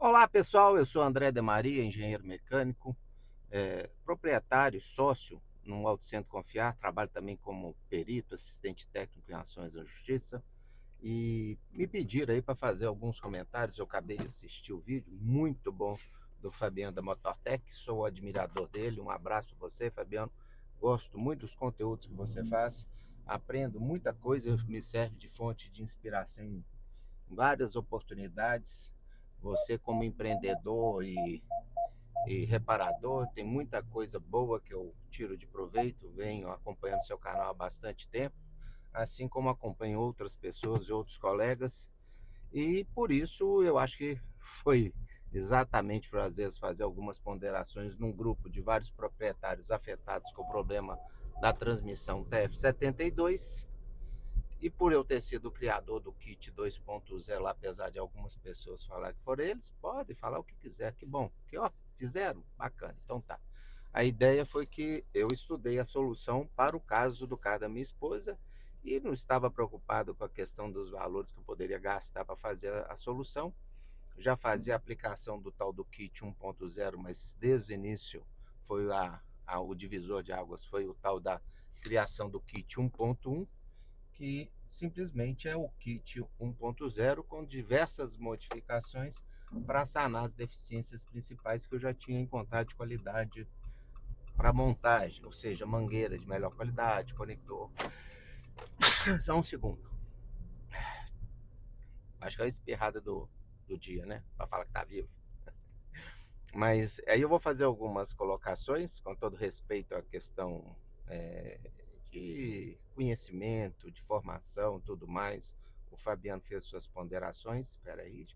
Olá pessoal, eu sou André de Maria, engenheiro mecânico, proprietário e sócio no Autocentro Confiar, trabalho também como perito, assistente técnico em ações da justiça e me pediram aí para fazer alguns comentários. Eu acabei de assistir o vídeo, muito bom, do Fabiano da Motortech, sou admirador dele. Um abraço para você, Fabiano. Gosto muito dos conteúdos que você faz, aprendo muita coisa, me serve de fonte de inspiração em várias oportunidades. Você, como empreendedor e reparador, tem muita coisa boa que eu tiro de proveito. Venho acompanhando seu canal há bastante tempo, assim como acompanho outras pessoas e outros colegas. E por isso eu acho que foi exatamente por às vezes fazer algumas ponderações num grupo de vários proprietários afetados com o problema da transmissão TF72. E por eu ter sido o criador do kit 2.0, apesar de algumas pessoas falar que foram eles, pode falar o que quiser, que bom, que ó, fizeram, bacana, então tá. A ideia foi que eu estudei a solução para o caso do caso da minha esposa e não estava preocupado com a questão dos valores que eu poderia gastar para fazer a solução. Já fazia a aplicação do tal do kit 1.0, mas desde o início foi o divisor de águas, foi o tal da criação do kit 1.1, que simplesmente é o kit 1.0 com diversas modificações para sanar as deficiências principais que eu já tinha encontrado de qualidade para montagem, ou seja, mangueira de melhor qualidade, conector. Só um segundo. Acho que é a espirrada do dia, né? Para falar que tá vivo. Mas aí eu vou fazer algumas colocações, com todo respeito à questão é, de conhecimento, de formação, tudo mais. O Fabiano fez suas ponderações. Espera aí.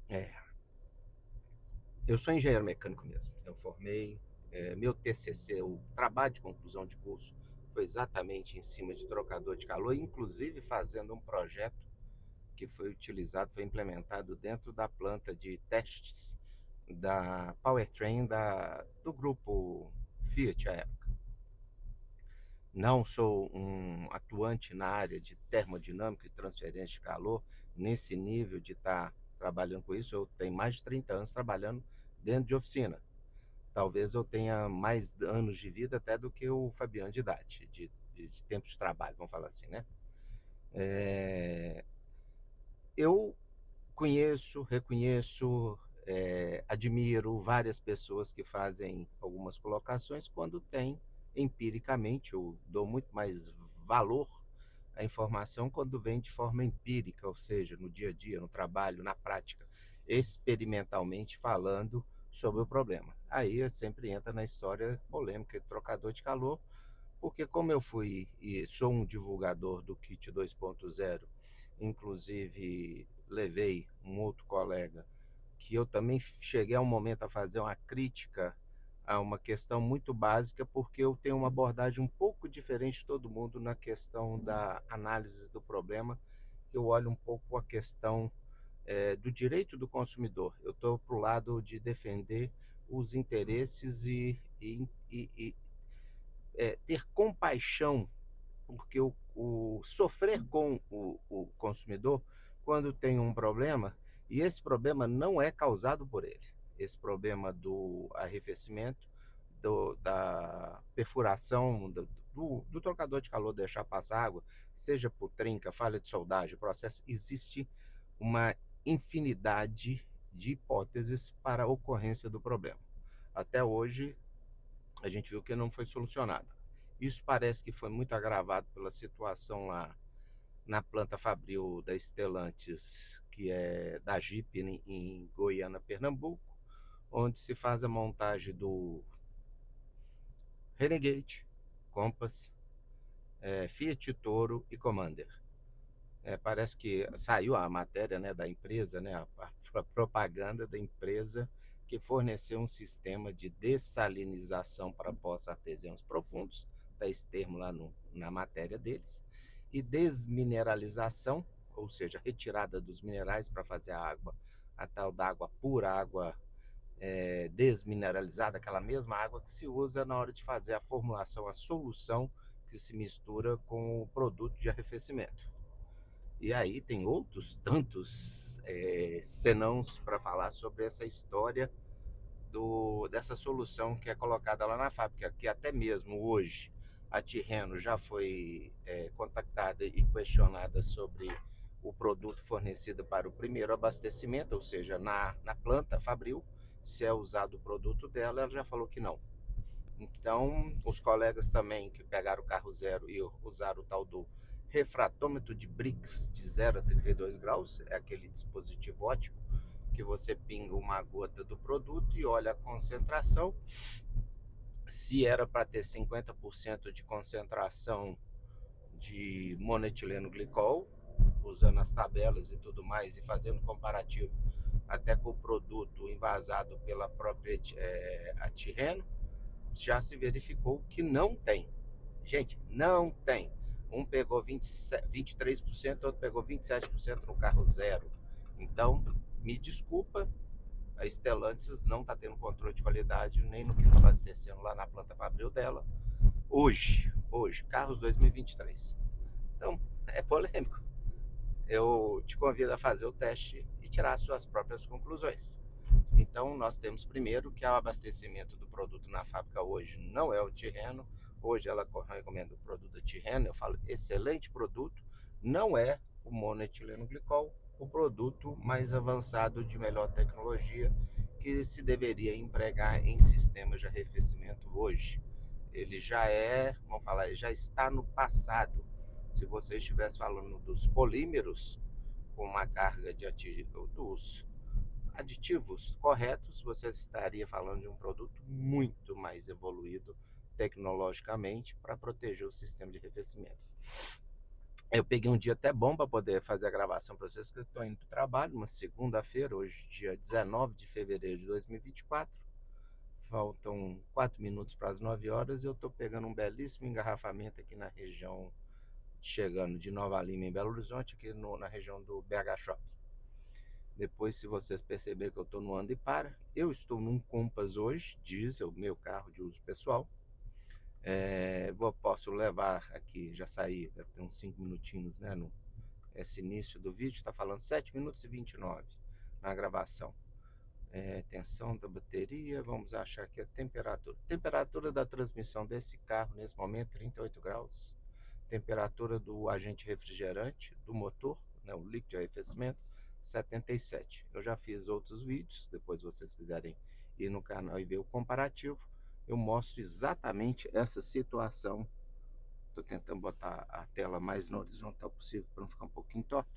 É, eu sou engenheiro mecânico mesmo. Eu formei meu TCC, o trabalho de conclusão de curso, foi exatamente em cima de trocador de calor, inclusive fazendo um projeto que foi utilizado, foi implementado dentro da planta de testes da Powertrain do grupo Fiat à época. Não sou um atuante na área de termodinâmica e transferência de calor, nesse nível de estar trabalhando com isso. Eu tenho mais de 30 anos trabalhando dentro de oficina. Talvez eu tenha mais anos de vida até do que o Fabiano de idade, de tempo de trabalho, vamos falar assim, né? Eu conheço, reconheço, admiro várias pessoas que fazem algumas colocações quando tem empiricamente. Eu dou muito mais valor à informação quando vem de forma empírica, ou seja, no dia a dia, no trabalho, na prática, experimentalmente falando sobre o problema. Aí sempre entra na história polêmica de trocador de calor, porque como eu fui e sou um divulgador do kit 2.0, inclusive levei um outro colega que eu também cheguei a um momento a fazer uma crítica a uma questão muito básica, porque eu tenho uma abordagem um pouco diferente de todo mundo na questão da análise do problema. Eu olho um pouco a questão do direito do consumidor. Eu estou para o lado de defender os interesses e ter compaixão, porque o sofrer com o consumidor quando tem um problema, e esse problema não é causado por ele. Esse problema do arrefecimento, da perfuração, do trocador de calor deixar passar água, seja por trinca, falha de soldagem, processo, existe uma infinidade de hipóteses para a ocorrência do problema. Até hoje, a gente viu que não foi solucionado. Isso parece que foi muito agravado pela situação lá na planta fabril da Stellantis, que é da Jeep em Goiânia, Pernambuco, onde se faz a montagem do Renegade, Compass, Fiat Toro e Commander. Parece que saiu a matéria, né, da empresa, né, a propaganda da empresa que forneceu um sistema de dessalinização para poços artesianos profundos, está esse termo lá na matéria deles, e desmineralização, ou seja, retirada dos minerais para fazer a água, a tal da água pura, água desmineralizada, aquela mesma água que se usa na hora de fazer a formulação, a solução que se mistura com o produto de arrefecimento. E aí tem outros tantos senãos para falar sobre essa história dessa solução que é colocada lá na fábrica, que até mesmo hoje a Tirreno já foi contactada e questionada sobre o produto fornecido para o primeiro abastecimento, ou seja, na planta Fabril, se é usado o produto dela, ela já falou que não. Então, os colegas também que pegaram o carro zero e usaram o tal do refratômetro de Brix de 0 a 32 graus, é aquele dispositivo ótico que você pinga uma gota do produto e olha a concentração. Se era para ter 50% de concentração de monoetileno glicol, usando as tabelas e tudo mais, e fazendo comparativo até com o produto envasado pela própria Tirreno, já se verificou que não tem. Gente, não tem. Um pegou 23%, outro pegou 27% no carro zero. Então, me desculpa, a Stellantis não está tendo controle de qualidade nem no que está abastecendo lá na planta Fabril dela. Hoje, carros 2023. Então, é polêmico. Eu te convido a fazer o teste e tirar as suas próprias conclusões. Então, nós temos primeiro que o abastecimento do produto na fábrica hoje não é o Tirreno. Hoje ela recomenda o produto Tirreno. Eu falo, excelente produto. Não é o monoetileno glicol, o produto mais avançado de melhor tecnologia que se deveria empregar em sistemas de arrefecimento hoje. Ele já vamos falar, já está no passado. Se você estivesse falando dos polímeros com uma carga dos aditivos corretos, você estaria falando de um produto muito mais evoluído tecnologicamente para proteger o sistema de arrefecimento. Eu peguei um dia até bom para poder fazer a gravação para vocês, que eu estou indo para o trabalho, uma segunda-feira, hoje, dia 19 de fevereiro de 2024. Faltam 4 minutos para as 9 horas e eu estou pegando um belíssimo engarrafamento aqui na região, chegando de Nova Lima, em Belo Horizonte, aqui na região do BH Shopping. Depois, se vocês perceberem que eu estou no anda e para, eu estou num Compass hoje, diesel, meu carro de uso pessoal. Posso levar aqui, já saí, deve ter uns 5 minutinhos, né? Esse início do vídeo está falando 7 minutos e 29 na gravação. Tensão da bateria, vamos achar que a temperatura da transmissão desse carro nesse momento 38 graus, temperatura do agente refrigerante do motor, né, o líquido de arrefecimento 77. Eu já fiz outros vídeos, depois vocês quiserem ir no canal e ver o comparativo, eu mostro exatamente essa situação. Estou tentando botar a tela mais na horizontal possível para não ficar um pouquinho torta.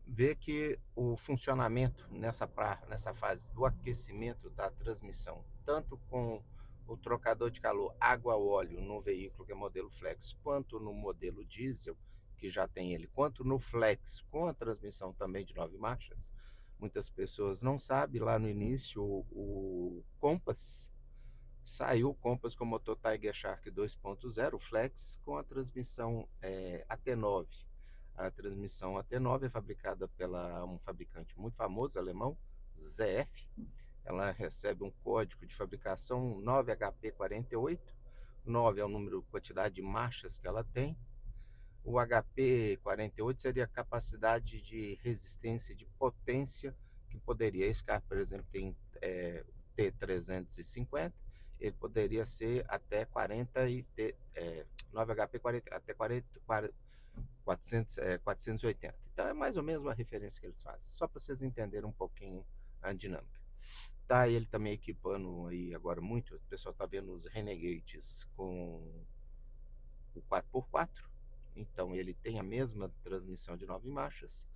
Ver que o funcionamento nessa fase do aquecimento da transmissão, tanto com o trocador de calor água-óleo no veículo que é modelo Flex, quanto no modelo diesel, que já tem ele, quanto no Flex com a transmissão também de 9 marchas, muitas pessoas não sabem, lá no início o Compass, saiu o Compass com o motor Tiger Shark 2.0 Flex com a transmissão AT9. A transmissão AT9 é fabricada pela um fabricante muito famoso, alemão, ZF. Ela recebe um código de fabricação 9HP48. 9 é o número, quantidade de marchas que ela tem. O HP48 seria a capacidade de resistência, de potência que poderia. Esse carro, por exemplo, tem T350, ele poderia ser até 40 e 9HP40 até 480. Então é mais ou menos uma referência que eles fazem, só para vocês entenderem um pouquinho a dinâmica. Tá ele também equipando aí agora muito, o pessoal tá vendo os Renegades com o 4x4, então ele tem a mesma transmissão de 9 marchas.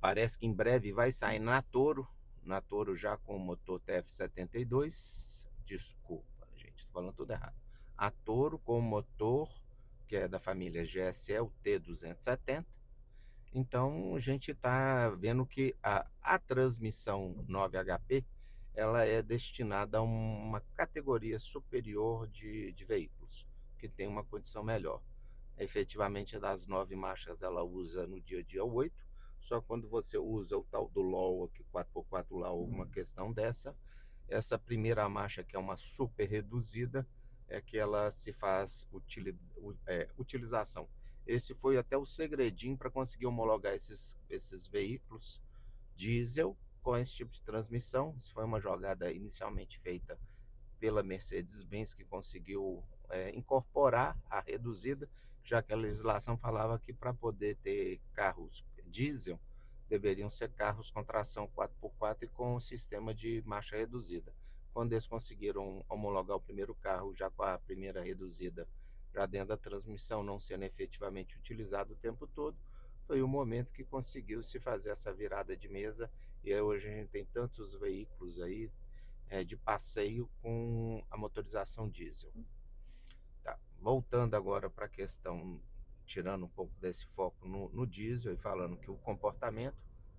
Parece que em breve vai sair na Toro já com o motor TF72. Desculpa, gente, tô falando tudo errado. A Toro com o motor que é da família GSE, o T270. Então, a gente está vendo que a transmissão 9HP ela é destinada a uma categoria superior de veículos, que tem uma condição melhor. Efetivamente, das 9 marchas, ela usa no dia a dia 8, só quando você usa o tal do LOW, aqui, 4x4 LOW, alguma questão dessa, essa primeira marcha, que é uma super reduzida, é que ela se faz utilização Esse foi até o segredinho para conseguir homologar esses veículos diesel com esse tipo de transmissão. Isso foi uma jogada inicialmente feita pela Mercedes-Benz, que conseguiu incorporar a reduzida, já que a legislação falava que para poder ter carros diesel, deveriam ser carros com tração 4x4 e com sistema de marcha reduzida. Quando eles conseguiram homologar o primeiro carro já com a primeira reduzida já dentro da transmissão, não sendo efetivamente utilizado o tempo todo, foi o momento que conseguiu se fazer essa virada de mesa, e aí hoje a gente tem tantos veículos aí de passeio com a motorização diesel. Tá. Voltando agora para a questão, tirando um pouco desse foco no diesel e falando que o comportamento,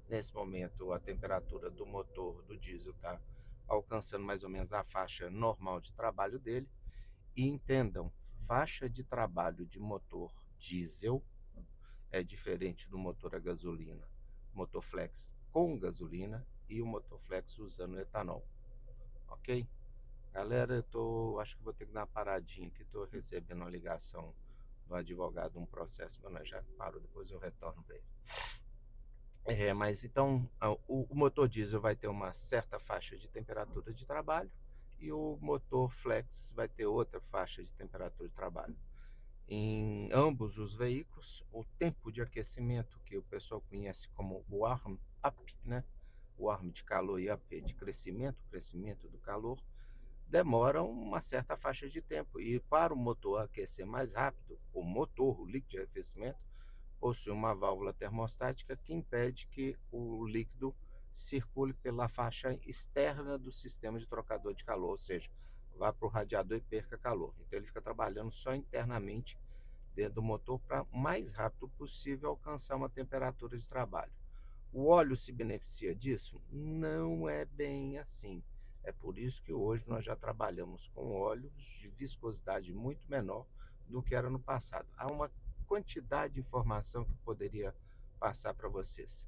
nesse momento a temperatura do motor do diesel está alcançando mais ou menos a faixa normal de trabalho dele. E entendam, faixa de trabalho de motor diesel é diferente do motor a gasolina, motor flex com gasolina e o motor flex usando etanol, ok? Galera, acho que vou ter que dar uma paradinha aqui, estou recebendo uma ligação do advogado, um processo, mas nós já parou, depois eu retorno para ele. Mas então, o motor diesel vai ter uma certa faixa de temperatura de trabalho e o motor flex vai ter outra faixa de temperatura de trabalho. Em ambos os veículos, o tempo de aquecimento, que o pessoal conhece como warm up, né? Warm de calor e up de crescimento, crescimento do calor, demora uma certa faixa de tempo. E para o motor aquecer mais rápido, o líquido de arrefecimento, possui uma válvula termostática que impede que o líquido circule pela faixa externa do sistema de trocador de calor, ou seja, vá para o radiador e perca calor. Então ele fica trabalhando só internamente dentro do motor para o mais rápido possível alcançar uma temperatura de trabalho. O óleo se beneficia disso? Não é bem assim. É por isso que hoje nós já trabalhamos com óleos de viscosidade muito menor do que era no passado. Há uma quantidade de informação que eu poderia passar para vocês.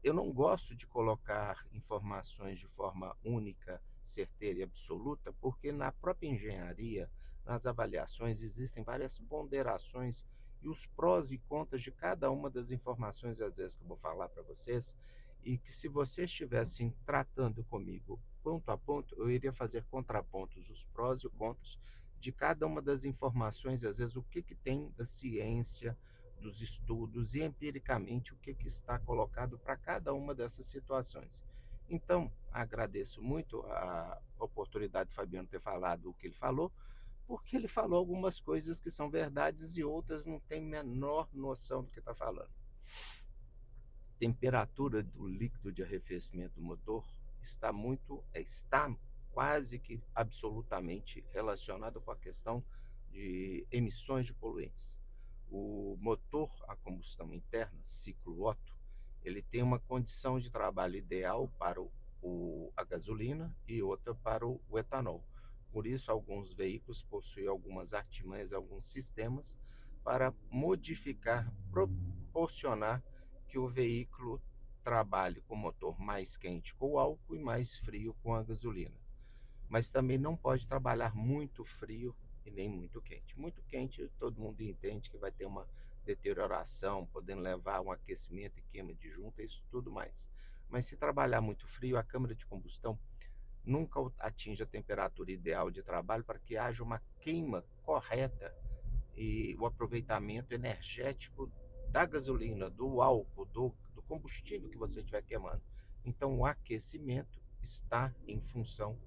Eu não gosto de colocar informações de forma única, certeira e absoluta, porque na própria engenharia, nas avaliações, existem várias ponderações e os prós e contras de cada uma das informações, às vezes, que eu vou falar para vocês, e que se vocês estivessem tratando comigo ponto a ponto, eu iria fazer contrapontos, os prós e os contras de cada uma das informações, às vezes o que tem da ciência, dos estudos e empiricamente o que está colocado para cada uma dessas situações. Então, agradeço muito a oportunidade de Fabiano ter falado o que ele falou, porque ele falou algumas coisas que são verdades e outras não tem menor noção do que está falando. Temperatura do líquido de arrefecimento do motor está quase que absolutamente relacionado com a questão de emissões de poluentes. O motor a combustão interna, ciclo Otto, ele tem uma condição de trabalho ideal para a gasolina e outra para o etanol. Por isso, alguns veículos possuem algumas artimanhas, alguns sistemas para modificar, proporcionar que o veículo trabalhe com o motor mais quente com o álcool e mais frio com a gasolina. Mas também não pode trabalhar muito frio e nem muito quente. Muito quente, todo mundo entende que vai ter uma deterioração, podendo levar a um aquecimento e queima de junta, isso tudo mais. Mas se trabalhar muito frio, a câmara de combustão nunca atinge a temperatura ideal de trabalho para que haja uma queima correta e o aproveitamento energético da gasolina, do álcool, do combustível que você estiver queimando. Então, o aquecimento está em função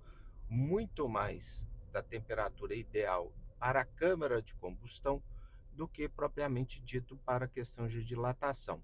muito mais da temperatura ideal para a câmara de combustão do que propriamente dito para a questão de dilatação.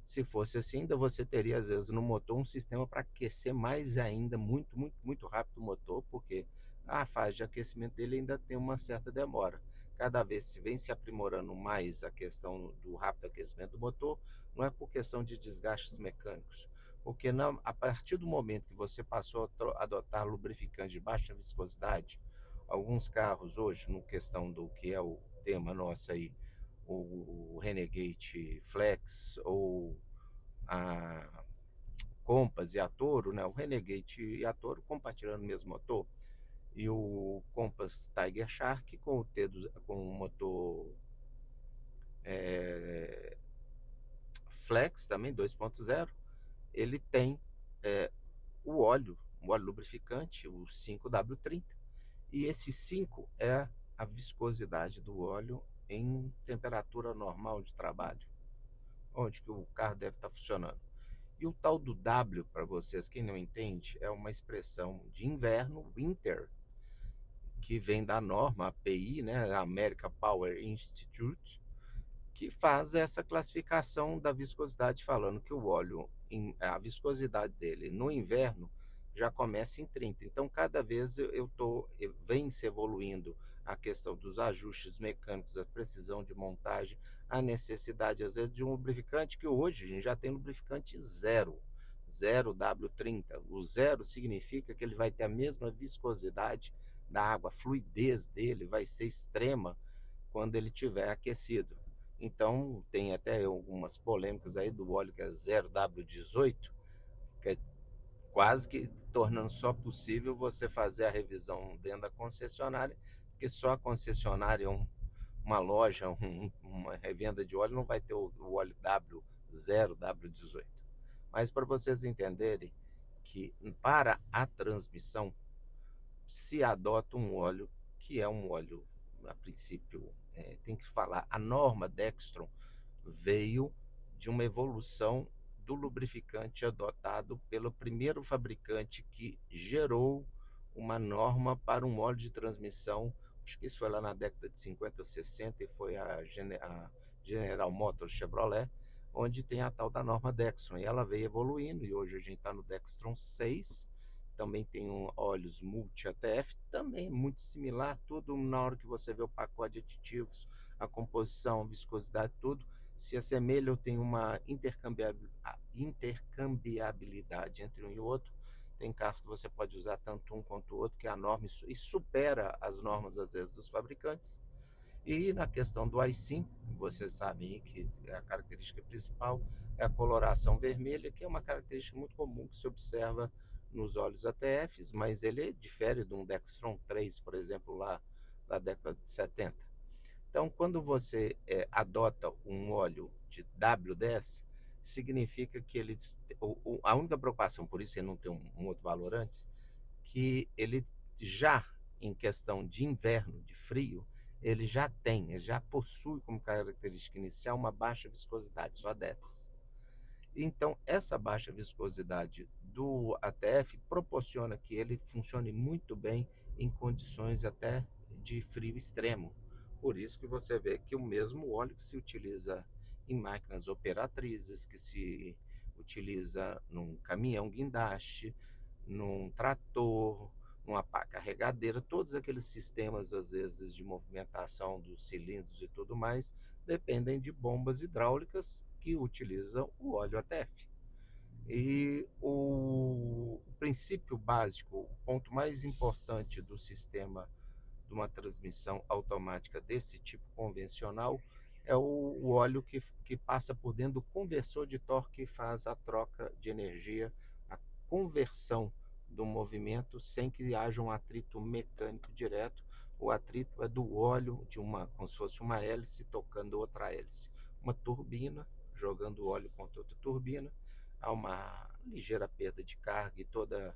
Se fosse assim, ainda você teria, às vezes, no motor um sistema para aquecer mais ainda, muito, muito, muito rápido o motor, porque a fase de aquecimento dele ainda tem uma certa demora. Cada vez se vem se aprimorando mais a questão do rápido aquecimento do motor, não é por questão de desgastes mecânicos, porque a partir do momento que você passou a adotar lubrificante de baixa viscosidade, alguns carros hoje, no questão do que é o tema nosso aí, o Renegade Flex ou a Compass e a Toro, né? O Renegade e a Toro compartilhando o mesmo motor, e o Compass Tiger Shark com o motor Flex também 2.0, ele tem é, o óleo lubrificante, o 5W30, e esse 5 é a viscosidade do óleo em temperatura normal de trabalho, onde que o carro deve estar funcionando. E o tal do W, para vocês, quem não entende, é uma expressão de inverno, winter, que vem da norma API, né, American Power Institute, que faz essa classificação da viscosidade, falando que o óleo, a viscosidade dele no inverno já começa em 30. Então, cada vez vem se evoluindo a questão dos ajustes mecânicos, a precisão de montagem, a necessidade, às vezes, de um lubrificante, que hoje a gente já tem lubrificante zero W30. O zero significa que ele vai ter a mesma viscosidade da água, a fluidez dele vai ser extrema quando ele estiver aquecido. Então, tem até algumas polêmicas aí do óleo que é 0W18, que é quase que tornando só possível você fazer a revisão dentro da concessionária, porque só a concessionária, uma loja, uma revenda de óleo não vai ter o óleo W0W18. Mas para vocês entenderem que para a transmissão se adota um óleo que é um óleo, a princípio, tem que falar, a norma Dextron veio de uma evolução do lubrificante adotado pelo primeiro fabricante que gerou uma norma para um óleo de transmissão. Acho que isso foi lá na década de 50 ou 60 e foi a General Motors Chevrolet, onde tem a tal da norma Dextron. E ela veio evoluindo e hoje a gente está no Dextron 6. Também tem óleos multi-ATF, também muito similar, tudo na hora que você vê o pacote de aditivos, a composição, a viscosidade, tudo se assemelha ou tem uma intercambiabilidade entre um e o outro. Tem carros que você pode usar tanto um quanto o outro, que é a norma e supera as normas, às vezes, dos fabricantes. E na questão do iSIM, vocês sabem que a característica principal é a coloração vermelha, que é uma característica muito comum que se observa nos óleos ATFs, mas ele difere de um Dextron 3, por exemplo, lá da década de 70. Então, quando você adota um óleo de W10, significa que a única preocupação, por isso ele não tem um outro valor antes, que ele já, em questão de inverno, de frio, ele já possui como característica inicial uma baixa viscosidade, só 10. Então, essa baixa viscosidade do ATF proporciona que ele funcione muito bem em condições até de frio extremo. Por isso que você vê que o mesmo óleo que se utiliza em máquinas operatrizes, que se utiliza num caminhão guindaste, num trator, numa pá carregadeira, todos aqueles sistemas, às vezes, de movimentação dos cilindros e tudo mais, dependem de bombas hidráulicas que utilizam o óleo ATF. E o princípio básico, o ponto mais importante do sistema de uma transmissão automática desse tipo convencional é o óleo que passa por dentro do conversor de torque e faz a troca de energia, a conversão do movimento sem que haja um atrito mecânico direto. O atrito é do óleo de como se fosse uma hélice tocando outra hélice, uma turbina jogando óleo contra outra turbina, há uma ligeira perda de carga e toda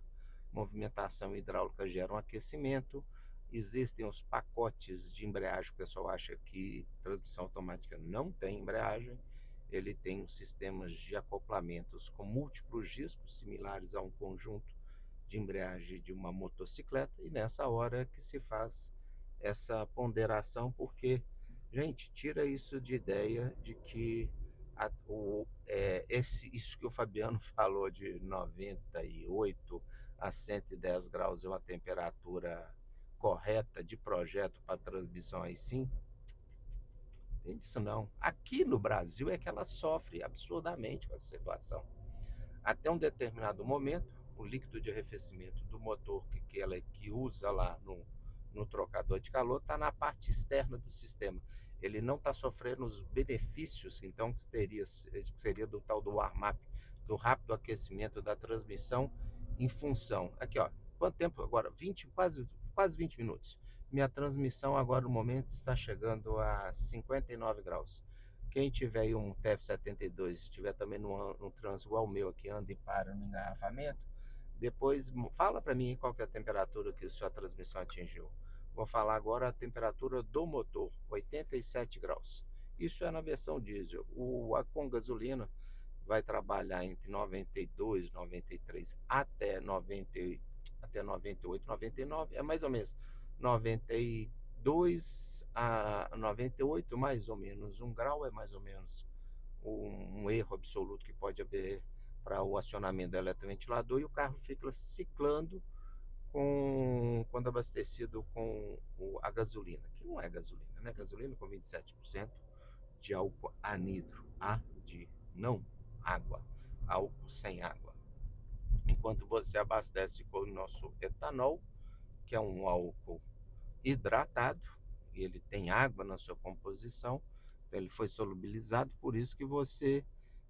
movimentação hidráulica gera um aquecimento. Existem os pacotes de embreagem, o pessoal acha que transmissão automática não tem embreagem, ele tem os sistemas de acoplamentos com múltiplos discos, similares a um conjunto de embreagem de uma motocicleta, e nessa hora que se faz essa ponderação, porque, gente, tira isso de ideia de que isso que o Fabiano falou de 98 a 110 graus é uma temperatura correta de projeto para transmissão aí sim, tem isso não. Aqui no Brasil é que ela sofre absurdamente com essa situação. Até um determinado momento, o líquido de arrefecimento do motor que usa lá no trocador de calor está na parte externa do sistema. Ele não está sofrendo os benefícios, então, que seria do tal do warm-up, do rápido aquecimento da transmissão em função. Aqui, ó, quanto tempo agora? Quase 20 minutos. Minha transmissão agora no momento está chegando a 59 graus. Quem tiver aí um TF-72, se tiver também num trânsito igual o meu aqui, anda e para no engarrafamento, depois fala para mim qual que é a temperatura que a sua transmissão atingiu. Vou falar agora a temperatura do motor, 87 graus. Isso é na versão diesel. Com gasolina vai trabalhar entre 92, 93 até 90, até 98, 99, é mais ou menos 92 a 98, mais ou menos. 1 grau é mais ou menos um erro absoluto que pode haver para o acionamento do eletroventilador, e o carro fica ciclando quando abastecido com a gasolina, que não é gasolina, né? Gasolina com 27% de álcool anidro, não água, álcool sem água. Enquanto você abastece com o nosso etanol, que é um álcool hidratado, e ele tem água na sua composição, então ele foi solubilizado, por isso que você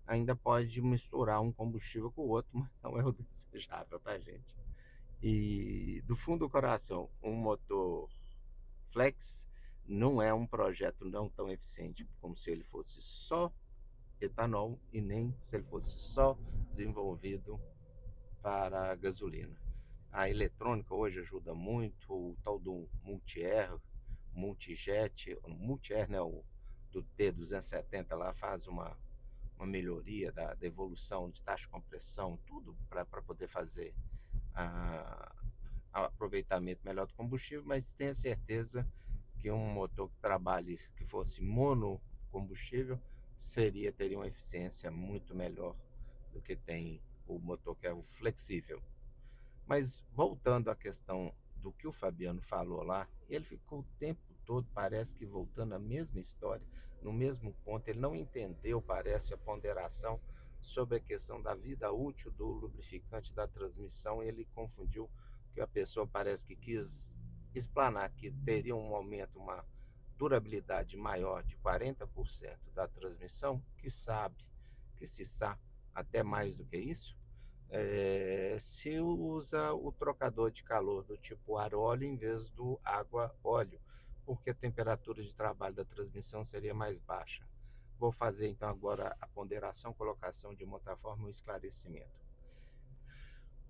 ainda pode misturar um combustível com o outro, mas não é o desejável, tá, gente? E do fundo do coração, um motor flex não é um projeto não tão eficiente como se ele fosse só etanol e nem se ele fosse só desenvolvido para gasolina. A eletrônica hoje ajuda muito, o tal do multi-air, multijet, multi-air, né, o do T270 lá faz uma melhoria da evolução de taxa de compressão, tudo para poder fazer a, aproveitamento melhor do combustível, mas tenha certeza que um motor que trabalhe, que fosse monocombustível, teria uma eficiência muito melhor do que tem o motor que é o flexível. Mas voltando à questão do que o Fabiano falou lá, ele ficou o tempo todo, parece que voltando à mesma história, no mesmo ponto. Ele não entendeu, parece, a ponderação sobre a questão da vida útil do lubrificante da transmissão. Ele confundiu, que a pessoa parece que quis explanar que teria um aumento, uma durabilidade maior de 40% da transmissão, que se sabe até mais do que isso, se usa o trocador de calor do tipo ar-óleo em vez do água-óleo, porque a temperatura de trabalho da transmissão seria mais baixa. Vou fazer então agora a ponderação, colocação de uma outra forma, um esclarecimento.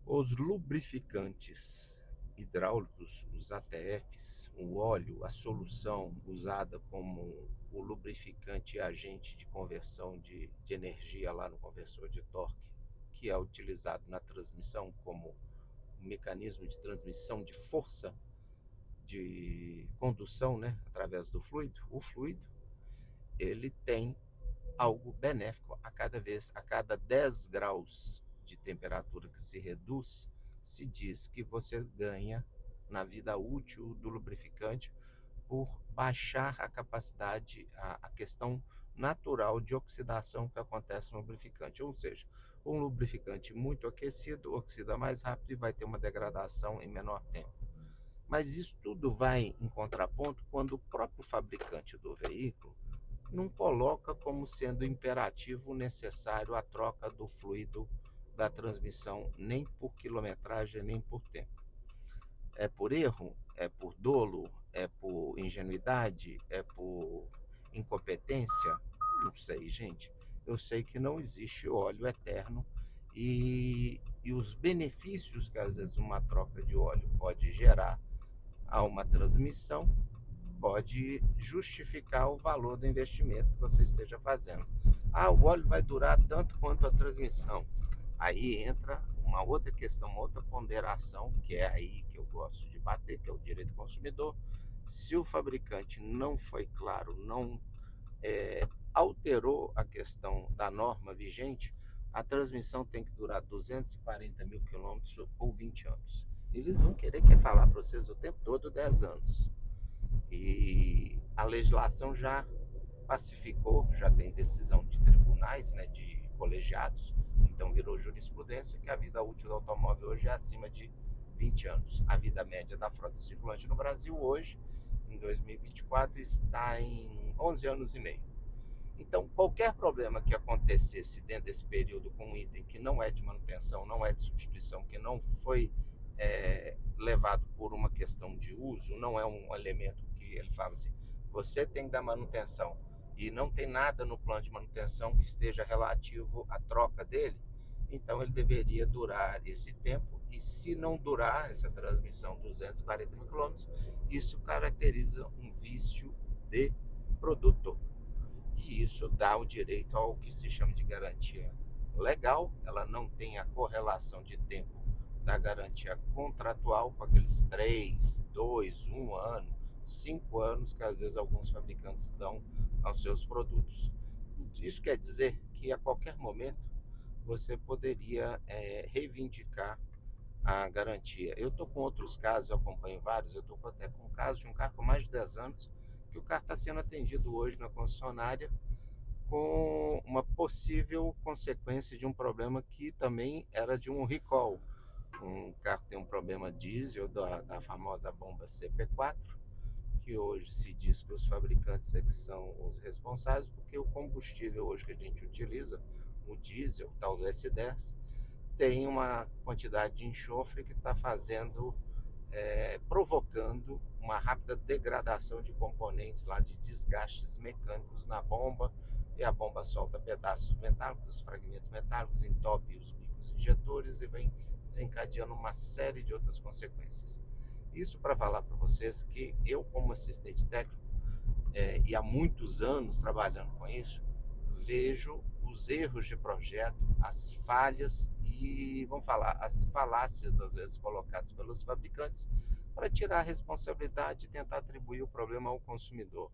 Os lubrificantes hidráulicos, os ATFs, o óleo, a solução usada como o lubrificante e agente de conversão de energia lá no conversor de torque, que é utilizado na transmissão como um mecanismo de transmissão de força de condução, né, através do fluido. O fluido, ele tem algo benéfico a cada 10 graus de temperatura que se reduz, se diz que você ganha na vida útil do lubrificante por baixar a capacidade, a questão natural de oxidação que acontece no lubrificante. Ou seja, um lubrificante muito aquecido oxida mais rápido e vai ter uma degradação em menor tempo. Mas isso tudo vai em contraponto quando o próprio fabricante do veículo não coloca como sendo imperativo necessário a troca do fluido da transmissão, nem por quilometragem, nem por tempo. É por erro? É por dolo? É por ingenuidade? É por incompetência? Não sei, gente. Eu sei que não existe óleo eterno, e os benefícios que às vezes uma troca de óleo pode gerar a uma transmissão pode justificar o valor do investimento que você esteja fazendo. O óleo vai durar tanto quanto a transmissão. Aí entra uma outra questão, uma outra ponderação, que é aí que eu gosto de bater, que é o direito do consumidor. Se o fabricante não foi claro, não alterou a questão da norma vigente, a transmissão tem que durar 240 mil quilômetros ou 20 anos. Eles vão querer falar para vocês o tempo todo 10 anos. E a legislação já pacificou, já tem decisão de tribunais, né, de colegiados, então virou jurisprudência que a vida útil do automóvel hoje é acima de 20 anos. A vida média da frota circulante no Brasil hoje, em 2024, está em 11 anos e meio. Então, qualquer problema que acontecesse dentro desse período com um item que não é de manutenção, não é de substituição, que não foi levado por uma questão de uso, não é um elemento que ele fala assim, você tem que dar manutenção e não tem nada no plano de manutenção que esteja relativo à troca dele, então ele deveria durar esse tempo. E se não durar essa transmissão 240 mil quilômetros, isso caracteriza um vício de produto. E isso dá o direito ao que se chama de garantia legal. Ela não tem a correlação de tempo da garantia contratual com aqueles 3, 2, 1 ano, 5 anos que às vezes alguns fabricantes dão aos seus produtos. Isso quer dizer que a qualquer momento você poderia reivindicar a garantia. Eu estou com outros casos, eu acompanho vários, eu estou até com o caso de um carro com mais de 10 anos, que o carro está sendo atendido hoje na concessionária com uma possível consequência de um problema que também era de um recall. Um carro tem um problema diesel da famosa bomba CP4, que hoje se diz que os fabricantes é que são os responsáveis, porque o combustível hoje que a gente utiliza, o diesel, o tal do S10, tem uma quantidade de enxofre que está provocando uma rápida degradação de componentes lá, de desgastes mecânicos na bomba, e a bomba solta pedaços metálicos, fragmentos metálicos, entope os bicos injetores e vem desencadeando uma série de outras consequências. Isso para falar para vocês que eu, como assistente técnico, e há muitos anos trabalhando com isso, vejo os erros de projeto, as falhas e, vamos falar, as falácias às vezes colocadas pelos fabricantes para tirar a responsabilidade e tentar atribuir o problema ao consumidor.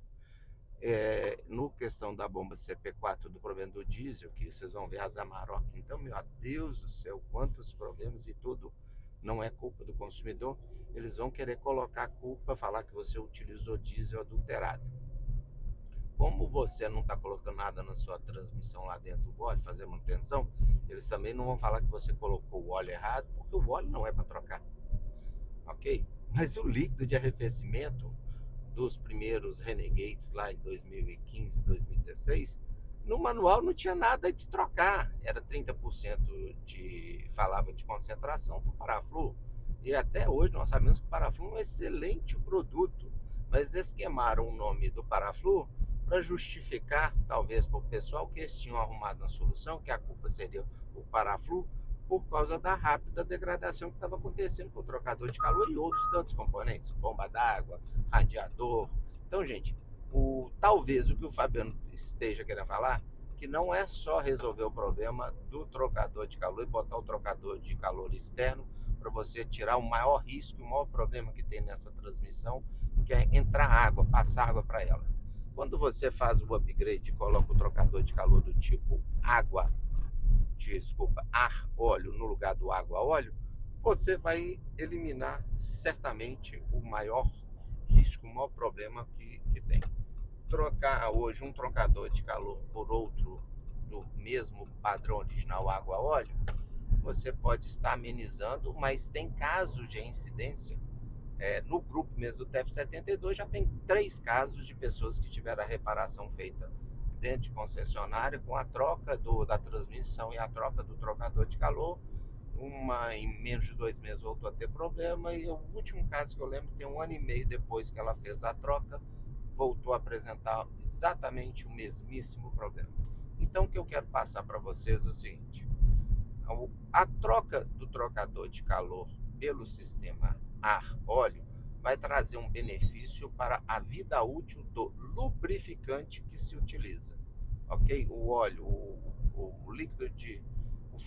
No questão da bomba CP4, do problema do diesel, que vocês vão ver as Amarok, então, meu Deus do céu, quantos problemas, e tudo não é culpa do consumidor. Eles vão querer colocar a culpa, falar que você utilizou diesel adulterado. Como você não está colocando nada na sua transmissão lá dentro do óleo, fazer manutenção, eles também não vão falar que você colocou o óleo errado, porque o óleo não é para trocar, ok? Mas o líquido de arrefecimento dos primeiros Renegades lá em 2015, 2016, no manual não tinha nada de trocar, era 30% falava de concentração do Paraflu, e até hoje nós sabemos que o Paraflu é um excelente produto, mas eles queimaram o nome do Paraflu para justificar, talvez para o pessoal, que eles tinham arrumado uma solução, que a culpa seria o Paraflu, por causa da rápida degradação que estava acontecendo com o trocador de calor e outros tantos componentes, bomba d'água, radiador. Então, gente, talvez o que o Fabiano esteja querendo falar, que não é só resolver o problema do trocador de calor e botar o trocador de calor externo para você tirar o maior risco, o maior problema que tem nessa transmissão, que é entrar água, passar água para ela. Quando você faz o upgrade e coloca o trocador de calor do tipo ar-óleo no lugar do água-óleo, você vai eliminar certamente o maior risco, o maior problema que tem. Trocar hoje um trocador de calor por outro do mesmo padrão original água-óleo, você pode estar amenizando, mas tem casos de incidência. No grupo mesmo do TF72 já tem 3 casos de pessoas que tiveram a reparação feita dentro de concessionária com a troca da transmissão e a troca do trocador de calor. Uma em menos de 2 meses voltou a ter problema, e o último caso que eu lembro, tem 1 ano e meio depois que ela fez a troca, voltou a apresentar exatamente o mesmíssimo problema. Então o que eu quero passar para vocês é o seguinte: a troca do trocador de calor pelo sistema ar-óleo vai trazer um benefício para a vida útil do lubrificante que se utiliza, ok? O óleo, o líquido o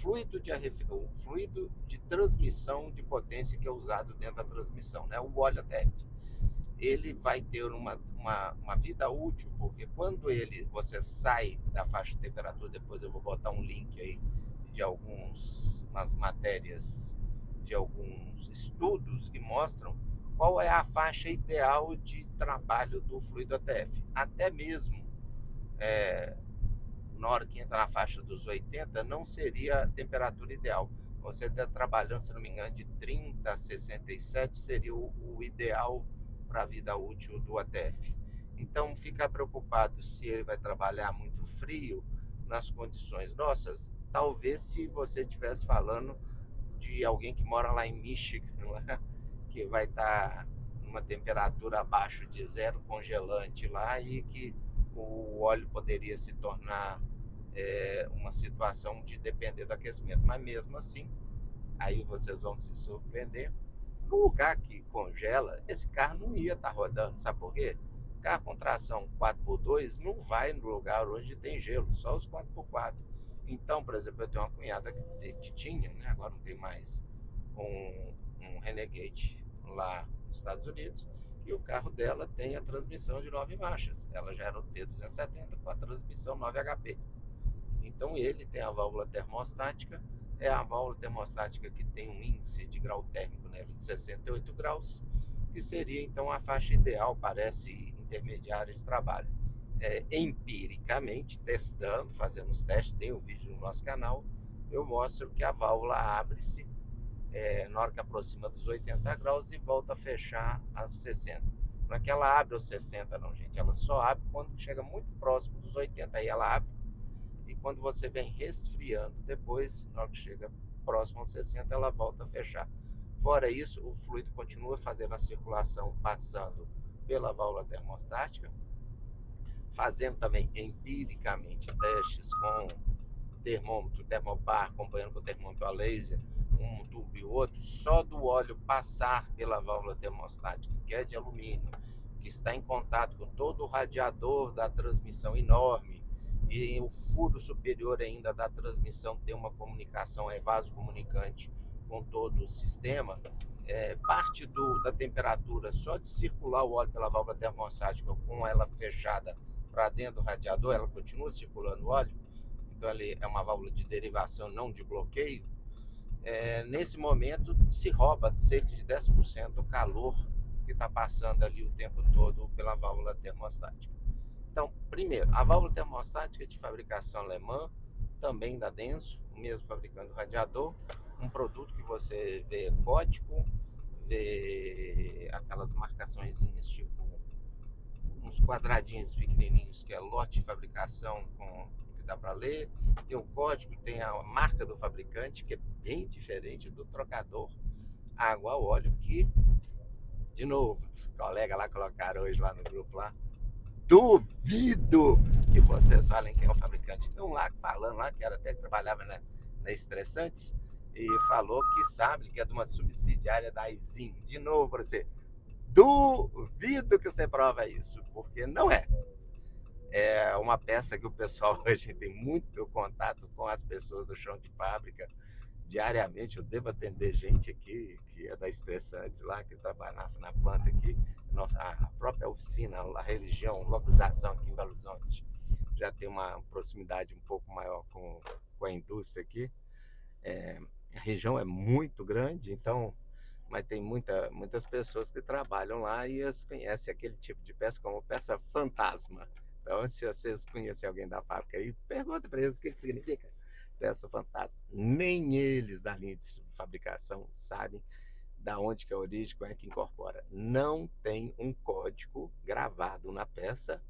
fluido de transmissão de potência que é usado dentro da transmissão, né? O óleo ATF, ele vai ter uma vida útil, porque quando você sai da faixa de temperatura, depois eu vou botar um link aí de umas matérias, de alguns estudos que mostram qual é a faixa ideal de trabalho do fluido ATF. Até mesmo na hora que entra na faixa dos 80, não seria a temperatura ideal. Você está trabalhando, se não me engano, de 30 a 67 seria o ideal para a vida útil do ATF. Então, ficar preocupado se ele vai trabalhar muito frio nas condições nossas, talvez se você estivesse falando de alguém que mora lá em Michigan, que vai estar numa temperatura abaixo de zero, congelante lá, e que o óleo poderia se tornar uma situação de depender do aquecimento. Mas mesmo assim, aí vocês vão se surpreender, no lugar que congela, esse carro não ia estar rodando. Sabe por quê? Carro com tração 4x2 não vai no lugar onde tem gelo, só os 4x4. Então, por exemplo, eu tenho uma cunhada que tinha, né, agora não tem mais, um Renegade lá nos Estados Unidos, e o carro dela tem a transmissão de 9 marchas. Ela já era o T270 com a transmissão 9HP. Então ele tem a válvula termostática, é a válvula termostática que tem um índice de grau térmico nele de 68 graus, que seria então a faixa ideal, parece intermediária de trabalho. Empiricamente, testando, fazendo os testes, tem um vídeo no nosso canal, eu mostro que a válvula abre-se na hora que aproxima dos 80 graus e volta a fechar aos 60. Não é que ela abre aos 60 não, gente, ela só abre quando chega muito próximo dos 80, aí ela abre, e quando você vem resfriando depois, na hora que chega próximo aos 60, ela volta a fechar. Fora isso, o fluido continua fazendo a circulação, passando pela válvula termostática, fazendo também empiricamente testes com termômetro, termopar, acompanhando com o termômetro a laser, um tubo e outro, só do óleo passar pela válvula termostática, que é de alumínio, que está em contato com todo o radiador da transmissão enorme, e o furo superior ainda da transmissão tem uma comunicação, vasocomunicante com todo o sistema, parte da temperatura, só de circular o óleo pela válvula termostática com ela fechada para dentro do radiador, ela continua circulando o óleo, então ali é uma válvula de derivação, não de bloqueio. Nesse momento se rouba cerca de 10% do calor que está passando ali o tempo todo pela válvula termostática. Então, primeiro, a válvula termostática de fabricação alemã, também da Denso, o mesmo fabricante do radiador, um produto que você vê código, vê aquelas marcaçõezinhas, tipo uns quadradinhos pequenininhos, que é lote de fabricação que dá para ler, tem o código, tem a marca do fabricante, que é bem diferente do trocador água a óleo, que, de novo, os colegas lá colocaram hoje lá no grupo lá, duvido que vocês falem quem é o fabricante. Estão lá falando lá, que era até que trabalhava na Estressantes, e falou que sabe que é de uma subsidiária da Aisin. De novo para você, duvido que você prova isso, porque não é. É uma peça que o pessoal hoje tem muito contato com as pessoas do chão de fábrica. Diariamente eu devo atender gente aqui que é da Estressantes lá, que trabalha na planta aqui. A própria oficina, a religião, localização aqui em Belo Horizonte já tem uma proximidade um pouco maior com a indústria aqui. A região é muito grande, então, mas tem muitas pessoas que trabalham lá e elas conhecem aquele tipo de peça como peça fantasma. Então, se vocês conhecem alguém da fábrica aí, pergunta para eles o que significa peça fantasma. Nem eles da linha de fabricação sabem da onde que é a origem, como é que incorpora. Não tem um código gravado na peça,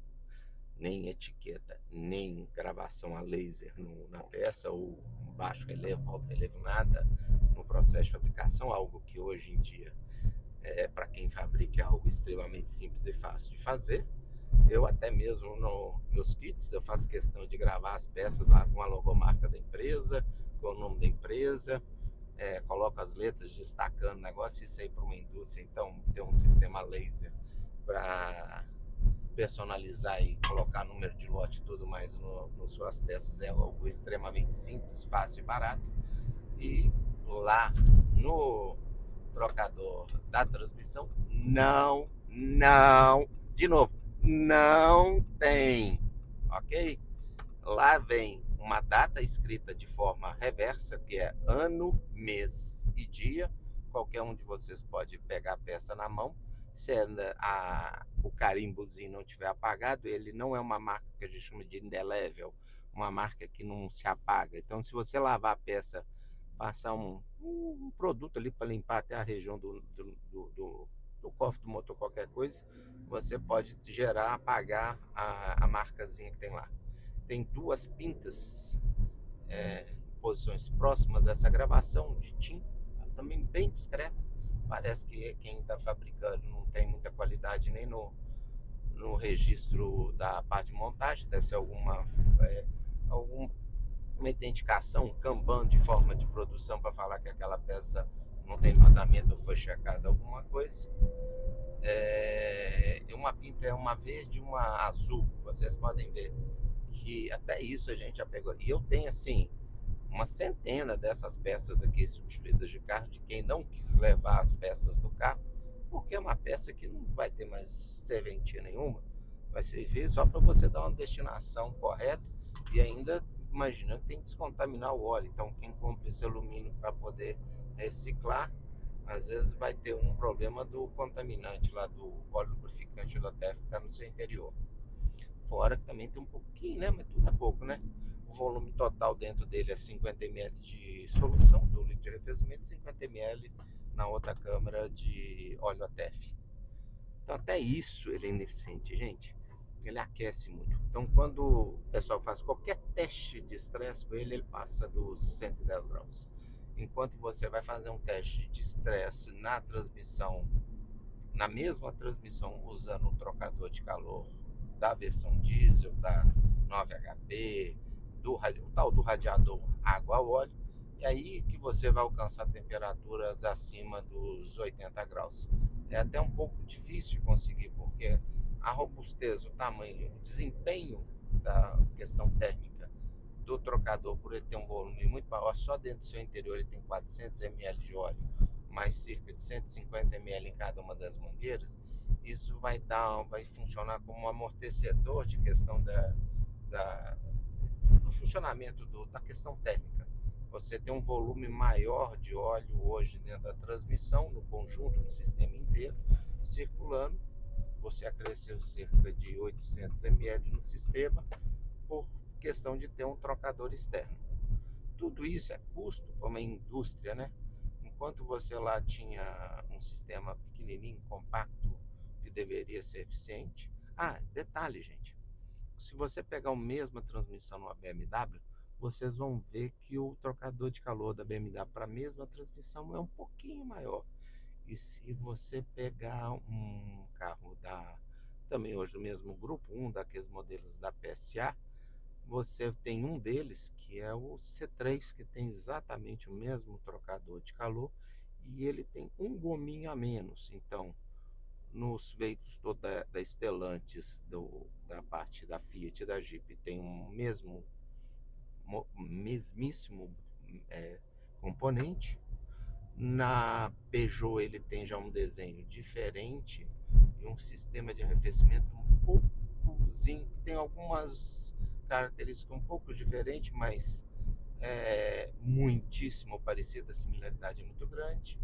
nem etiqueta, nem gravação a laser na peça, ou baixo relevo, alto relevo, nada no processo de fabricação, algo que hoje em dia, para quem fabrica, é algo extremamente simples e fácil de fazer. Eu até mesmo nos meus kits, eu faço questão de gravar as peças lá com a logomarca da empresa, com o nome da empresa, coloco as letras destacando o negócio, isso aí para uma indústria, então tem um sistema laser para personalizar e colocar número de lote e tudo mais nas suas peças, é algo extremamente simples, fácil e barato. E lá no trocador da transmissão, de novo, não tem, ok? Lá vem uma data escrita de forma reversa, que é ano, mês e dia. Qualquer um de vocês pode pegar a peça na mão. Se o carimbozinho não tiver apagado, ele não é uma marca que a gente chama de indelével, uma marca que não se apaga. Então, se você lavar a peça, passar um produto ali para limpar até a região do cofre do motor, qualquer coisa, você pode apagar a marcazinha que tem lá. Tem duas pintas em posições próximas a essa gravação de tinta, também bem discreta. Parece que quem está fabricando não tem muita qualidade nem no no registro da parte de montagem, deve ser alguma identificação, um Kanban de forma de produção para falar que aquela peça não tem vazamento ou foi checada alguma coisa. Uma pinta é uma verde e uma azul, vocês podem ver que até isso a gente já pegou. E eu tenho assim uma centena dessas peças aqui substituídas de carro, de quem não quis levar as peças do carro, porque é uma peça que não vai ter mais serventia nenhuma, vai servir só para você dar uma destinação correta e ainda imaginando que tem que descontaminar o óleo. Então quem compra esse alumínio para poder reciclar, às vezes vai ter um problema do contaminante lá, do óleo lubrificante da TEF que está no seu interior. Fora que também tem um pouquinho, né? Mas tudo é pouco, né? O volume total dentro dele é 50 ml de solução do litro de arrefecimento, 50 ml na outra câmara de óleo ATF. Então até isso ele é ineficiente, gente. Ele aquece muito. Então quando o pessoal faz qualquer teste de estresse com ele, ele passa dos 110 graus. Enquanto você vai fazer um teste de estresse na transmissão, na mesma transmissão, usando o trocador de calor da versão diesel, da 9HP, o tal do radiador água-óleo, e aí que você vai alcançar temperaturas acima dos 80 graus. É até um pouco difícil conseguir, porque a robustez, o tamanho, o desempenho da questão térmica do trocador, por ele ter um volume muito maior, só dentro do seu interior ele tem 400 ml de óleo, mais cerca de 150 ml em cada uma das mangueiras. Isso vai funcionar como um amortecedor de questão do funcionamento da questão térmica. Você tem um volume maior de óleo hoje dentro da transmissão, no conjunto, no sistema inteiro, circulando. Você acresceu cerca de 800 ml no sistema por questão de ter um trocador externo. Tudo isso é custo para uma indústria, né? Enquanto você lá tinha um sistema pequenininho, compacto, que deveria ser eficiente. Detalhe, gente. Se você pegar a mesma transmissão numa BMW, vocês vão ver que o trocador de calor da BMW para a mesma transmissão é um pouquinho maior. E se você pegar um carro também hoje do mesmo grupo, um daqueles modelos da PSA, você tem um deles que é o C3, que tem exatamente o mesmo trocador de calor e ele tem um gominho a menos. Então, nos veículos da Stellantis, da parte da Fiat e da Jeep, tem um mesmíssimo componente. Na Peugeot ele tem já um desenho diferente e um sistema de arrefecimento um poucozinho, que tem algumas características um pouco diferentes, mas muitíssimo parecido, a similaridade é muito grande.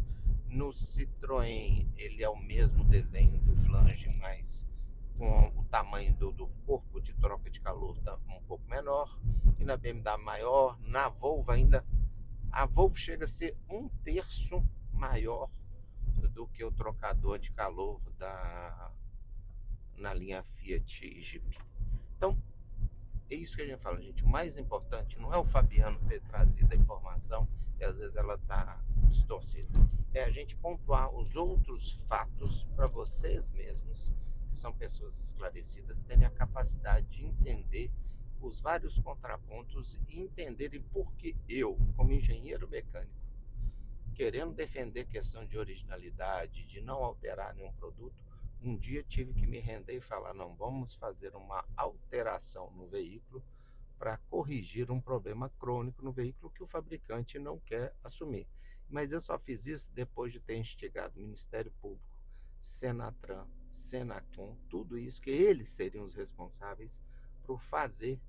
No Citroën ele é o mesmo desenho do flange, mas com o tamanho do corpo de troca de calor um pouco menor, e na BMW maior. Na Volvo ainda, a Volvo chega a ser 1/3 maior do que o trocador de calor na linha Fiat e Jeep. Então, é isso que a gente fala, gente. O mais importante não é o Fabiano ter trazido a informação, e às vezes ela está distorcida. É a gente pontuar os outros fatos para vocês mesmos, que são pessoas esclarecidas, terem a capacidade de entender os vários contrapontos e entenderem por que eu, como engenheiro mecânico, querendo defender questão de originalidade, de não alterar nenhum produto, um dia tive que me render e falar, não, vamos fazer uma alteração no veículo para corrigir um problema crônico no veículo que o fabricante não quer assumir. Mas eu só fiz isso depois de ter instigado o Ministério Público, Senatran, Senacom, tudo isso, que eles seriam os responsáveis por fazer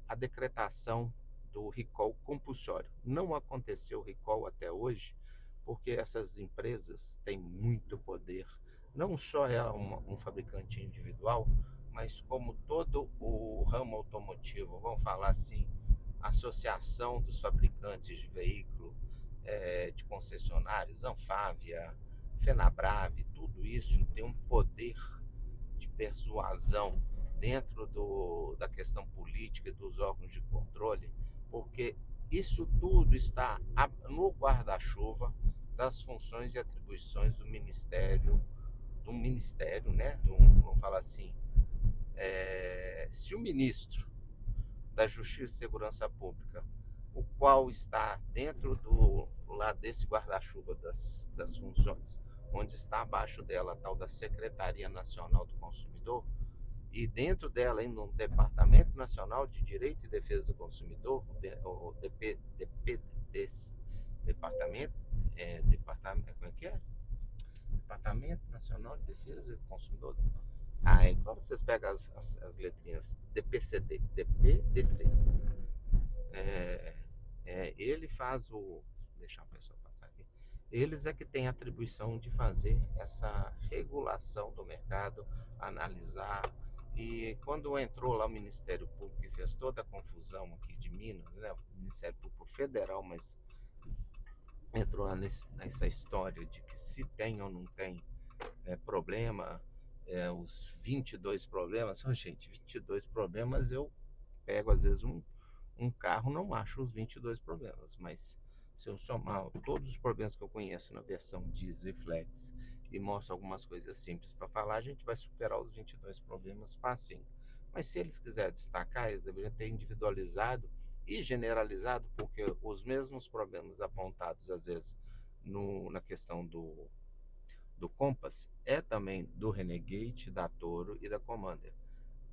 a decretação do recall compulsório. Não aconteceu recall até hoje, porque essas empresas têm muito poder. Não só é um fabricante individual, mas como todo o ramo automotivo, vamos falar assim, associação dos fabricantes de veículo, de concessionários, Anfávia, Fenabrave, tudo isso tem um poder de persuasão dentro da questão política e dos órgãos de controle, porque isso tudo está no guarda-chuva das funções e atribuições do Ministério, né? Vamos falar assim, Se o ministro da Justiça e Segurança Pública, o qual está dentro do lado desse guarda-chuva das funções, onde está abaixo dela a tal da Secretaria Nacional do Consumidor, e dentro dela ainda um Departamento Nacional de Direito e Defesa do Consumidor, o DPDC, Departamento, como é que é? Departamento Nacional de Defesa do Consumidor. Aí quando vocês pegam as letrinhas DPCD, DPDC, ele faz o. Deixa a pessoa passar aqui. Eles é que têm a atribuição de fazer essa regulação do mercado, analisar. E quando entrou lá o Ministério Público e fez toda a confusão aqui de Minas, né? O Ministério Público Federal, mas entrou nessa história de que se tem ou não tem problema, os 22 problemas. Oh, gente, 22 problemas eu pego às vezes um carro, não acho os 22 problemas, mas se eu somar todos os problemas que eu conheço na versão diesel e flex e mostro algumas coisas simples para falar, a gente vai superar os 22 problemas facinho. Mas se eles quiserem destacar, eles deveriam ter individualizado e generalizado, porque os mesmos problemas apontados às vezes na questão do Compass é também do Renegade, da Toro e da Commander.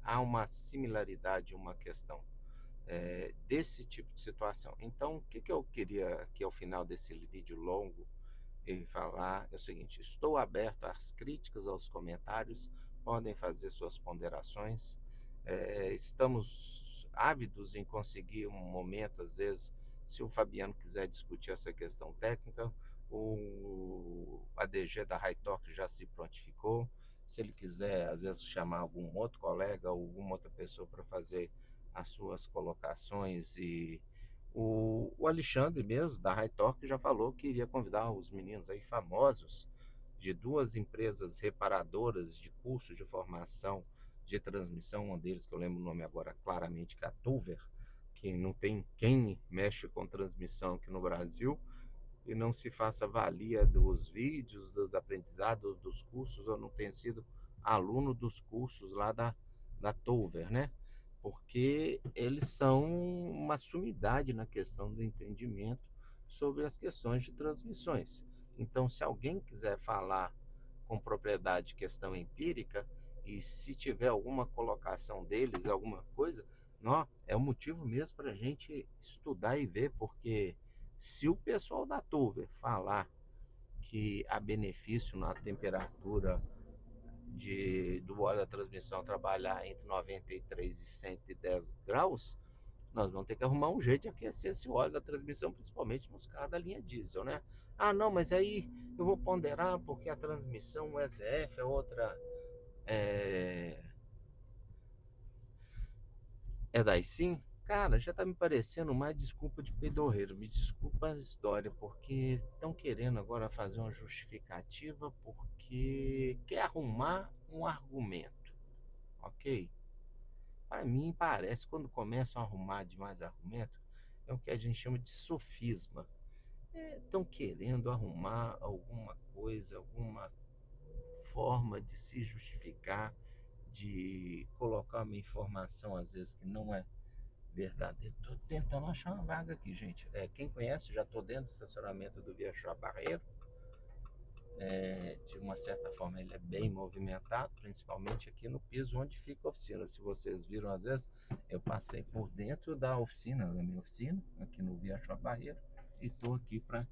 Há uma similaridade, uma questão desse tipo de situação. Então, o que eu queria aqui ao final desse vídeo longo falar é o seguinte: estou aberto às críticas, aos comentários, podem fazer suas ponderações. Estamos ávidos em conseguir um momento, às vezes, se o Fabiano quiser discutir essa questão técnica, o ADG da Hightorque já se prontificou. Se ele quiser, às vezes, chamar algum outro colega ou alguma outra pessoa para fazer as suas colocações, e o Alexandre mesmo, da Hightorque, já falou que iria convidar os meninos aí famosos de duas empresas reparadoras de curso de formação de transmissão, um deles que eu lembro o nome agora claramente, que é a Tulver, que não tem quem mexe com transmissão aqui no Brasil e não se faça valia dos vídeos, dos aprendizados, dos cursos, ou não tenha sido aluno dos cursos lá da Tulver, né? Porque eles são uma sumidade na questão do entendimento sobre as questões de transmissões. Então, se alguém quiser falar com propriedade de questão empírica, e se tiver alguma colocação deles, alguma coisa, não, é um motivo mesmo para a gente estudar e ver, porque se o pessoal da Tulver falar que há benefício na temperatura do óleo da transmissão trabalhar entre 93 e 110 graus, nós vamos ter que arrumar um jeito de aquecer esse óleo da transmissão, principalmente nos carros da linha diesel, né? Ah, não, mas aí eu vou ponderar porque a transmissão o EZF é outra, é da sim. Cara, já tá me parecendo mais desculpa de pedorreiro. Me desculpa a história, porque estão querendo agora fazer uma justificativa porque quer arrumar um argumento, ok? Para mim parece, quando começam a arrumar demais argumento, é o que a gente chama de sofisma. Estão querendo arrumar alguma coisa, alguma forma de se justificar, de colocar uma informação às vezes que não é verdadeiro. Estou tentando achar uma vaga aqui, gente. Quem conhece, já estou dentro do estacionamento do Via Barreiro. De uma certa forma ele é bem movimentado, principalmente aqui no piso onde fica a oficina. Se vocês viram, às vezes eu passei por dentro da oficina, da minha oficina, aqui no Via Barreiro, e estou aqui para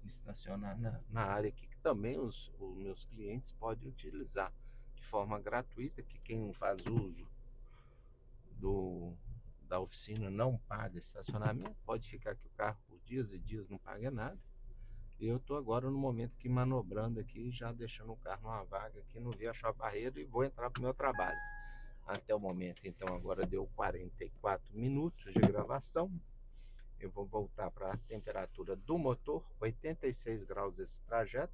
estacionar na área aqui, que também os meus clientes podem utilizar de forma gratuita, que quem faz uso da oficina não paga estacionamento, pode ficar aqui o carro por dias e dias, não paga nada. E eu estou agora no momento aqui manobrando aqui, já deixando o carro numa vaga aqui no Via Barreiro, e vou entrar para o meu trabalho. Até o momento, então, agora deu 44 minutos de gravação. Eu vou voltar para a temperatura do motor, 86 graus esse trajeto.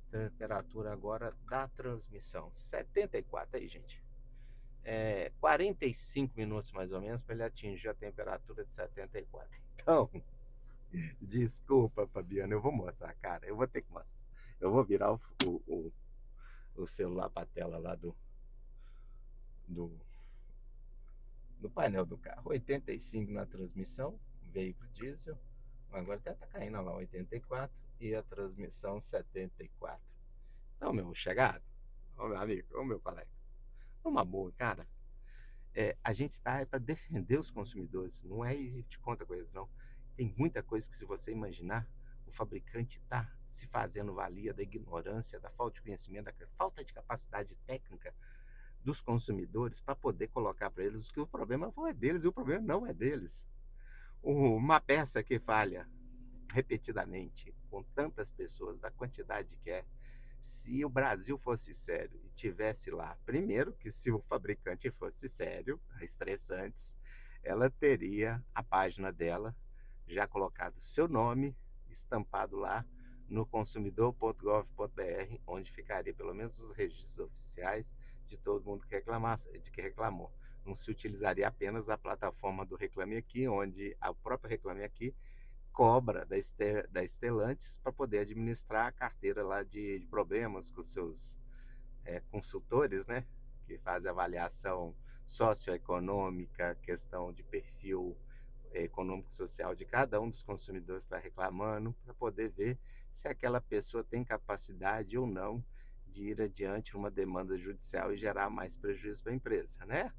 Temperatura agora da transmissão, 74 aí, gente. 45 minutos mais ou menos para ele atingir a temperatura de 74. Então, desculpa, Fabiano, eu vou mostrar, cara. Eu vou ter que mostrar. Eu vou virar o celular para a tela lá do, do painel do carro. 85 na transmissão, veículo diesel. Agora até tá caindo lá, 84. E a transmissão 74. Então, meu chegado, ô meu amigo, ô meu colega, uma boa, cara. A gente está para defender os consumidores, não é ir de conta com eles, não. Tem muita coisa que, se você imaginar, o fabricante está se fazendo valia da ignorância, da falta de conhecimento, da falta de capacidade técnica dos consumidores para poder colocar para eles que o problema não é deles e o problema não é deles. Uma peça que falha repetidamente com tantas pessoas, da quantidade que é, se o Brasil fosse sério e tivesse lá, primeiro que se o fabricante fosse sério, a Estressantes, ela teria a página dela já colocado seu nome estampado lá no consumidor.gov.br, onde ficaria pelo menos os registros oficiais de todo mundo que reclamou. Não se utilizaria apenas da plataforma do Reclame Aqui, onde a própria Reclame Aqui cobra da Stellantis para poder administrar a carteira lá de problemas com seus consultores, né? Que fazem avaliação socioeconômica, questão de perfil econômico-social de cada um dos consumidores que está reclamando, para poder ver se aquela pessoa tem capacidade ou não de ir adiante uma demanda judicial e gerar mais prejuízo para a empresa, né?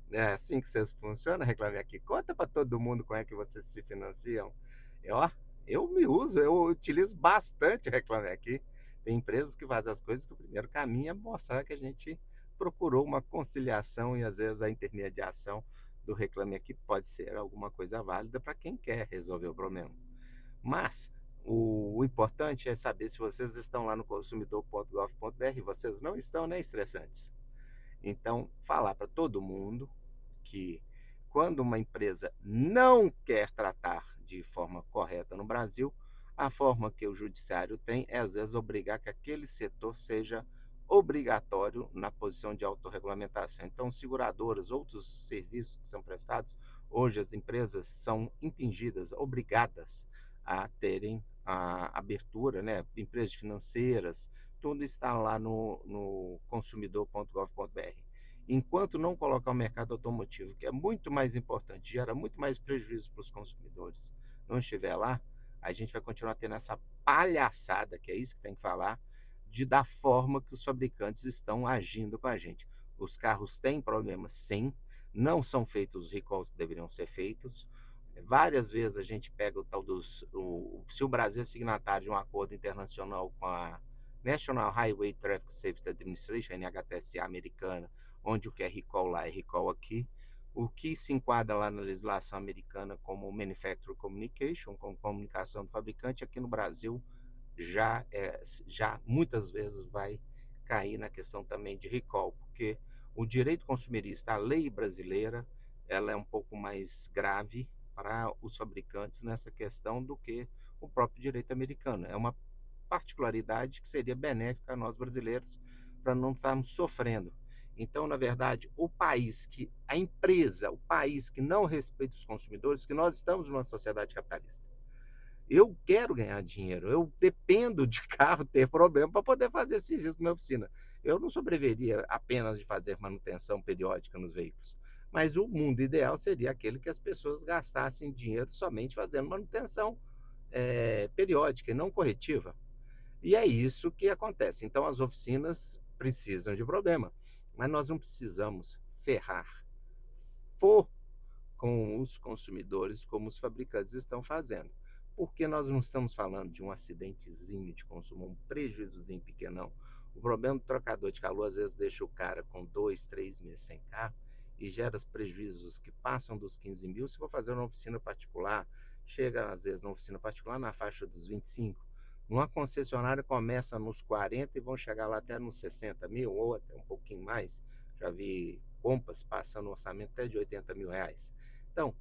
É assim que vocês funcionam, Reclame Aqui. Conta para todo mundo como é que vocês se financiam. Eu, ó, eu utilizo bastante o Reclame Aqui. Tem empresas que fazem as coisas que o primeiro caminho é mostrar que a gente procurou uma conciliação e às vezes a intermediação do Reclame Aqui pode ser alguma coisa válida para quem quer resolver o problema. Mas o importante é saber se vocês estão lá no consumidor.gov.br. Vocês não estão, né, estressantes? Então, falar para todo mundo que, quando uma empresa não quer tratar de forma correta no Brasil, a forma que o judiciário tem é, às vezes, obrigar que aquele setor seja obrigatório na posição de autorregulamentação. Então, seguradoras, outros serviços que são prestados, hoje as empresas são impingidas, obrigadas a terem a abertura, né? Empresas financeiras, tudo está lá no consumidor.gov.br. Enquanto não colocar o mercado automotivo, que é muito mais importante, gera muito mais prejuízo para os consumidores, não estiver lá, a gente vai continuar tendo essa palhaçada, que é isso que tem que falar, da forma que os fabricantes estão agindo com a gente. Os carros têm problemas, sim, não são feitos os recalls que deveriam ser feitos. Várias vezes a gente pega o tal dos. Se o Brasil é signatário de um acordo internacional com a National Highway Traffic Safety Administration, NHTSA americana, onde o que é recall lá é recall aqui. O que se enquadra lá na legislação americana como Manufacturer Communication, como comunicação do fabricante, aqui no Brasil já muitas vezes vai cair na questão também de recall, porque o direito consumerista, a lei brasileira, ela é um pouco mais grave para os fabricantes nessa questão do que o próprio direito americano. É uma particularidade que seria benéfica a nós brasileiros para não estarmos sofrendo. Então, na verdade, a empresa, o país que não respeita os consumidores, que nós estamos numa sociedade capitalista. Eu quero ganhar dinheiro, eu dependo de carro ter problema para poder fazer serviço na minha oficina. Eu não sobreviveria apenas de fazer manutenção periódica nos veículos. Mas o mundo ideal seria aquele que as pessoas gastassem dinheiro somente fazendo manutenção periódica e não corretiva. E é isso que acontece. Então, as oficinas precisam de problema, mas nós não precisamos ferrar for com os consumidores como os fabricantes estão fazendo. Porque nós não estamos falando de um acidentezinho de consumo, um prejuízozinho pequenão. O problema do trocador de calor às vezes deixa o cara com 2, 3 meses sem carro e gera os prejuízos que passam dos 15 mil. Se for fazer uma oficina particular, chega às vezes na oficina particular na faixa dos 25. Numa concessionária começa nos 40 e vão chegar lá até nos 60 mil ou até um pouquinho mais. Já vi Compass passando um orçamento até de 80 mil reais. Então,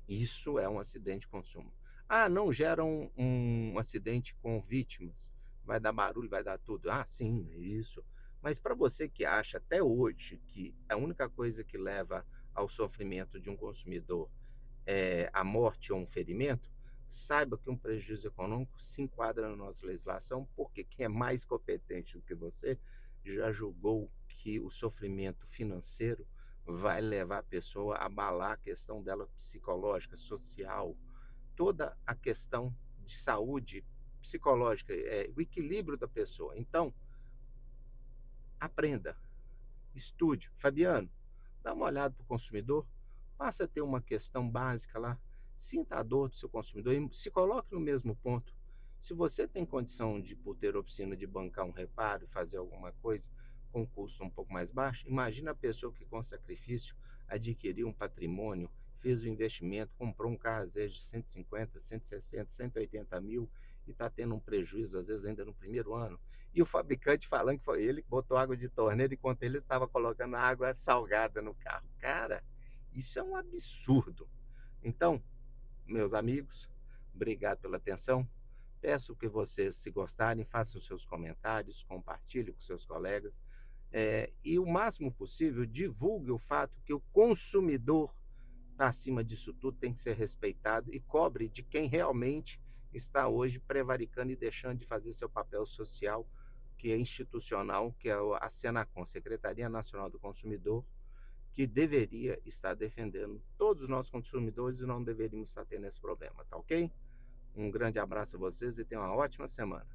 isso é um acidente de consumo. Ah, não gera um acidente com vítimas. Vai dar barulho, vai dar tudo. Ah, sim, isso. Mas para você que acha até hoje que a única coisa que leva ao sofrimento de um consumidor é a morte ou um ferimento, saiba que um prejuízo econômico se enquadra na nossa legislação, porque quem é mais competente do que você já julgou que o sofrimento financeiro vai levar a pessoa a abalar a questão dela psicológica, social, toda a questão de saúde psicológica, o equilíbrio da pessoa. Então, aprenda, estude. Fabiano, dá uma olhada para o consumidor, passa a ter uma questão básica lá, sinta a dor do seu consumidor e se coloque no mesmo ponto. Se você tem condição de, por ter oficina, de bancar um reparo e fazer alguma coisa com um custo um pouco mais baixo, imagina a pessoa que com sacrifício adquiriu um patrimônio, fez o investimento, comprou um carro às vezes de 150, 160, 180 mil e está tendo um prejuízo, às vezes ainda no primeiro ano. E o fabricante falando que foi ele que botou água de torneira enquanto ele estava colocando água salgada no carro. Cara, isso é um absurdo. Então, meus amigos, obrigado pela atenção. Peço que vocês, se gostarem, façam seus comentários, compartilhem com seus colegas. E o máximo possível, divulgue o fato que o consumidor está acima disso tudo, tem que ser respeitado e cobre de quem realmente está hoje prevaricando e deixando de fazer seu papel social, que é institucional, que é a Senacom, Secretaria Nacional do Consumidor, que deveria estar defendendo todos os nossos consumidores e não deveríamos estar tendo esse problema, tá ok? Um grande abraço a vocês e tenham uma ótima semana.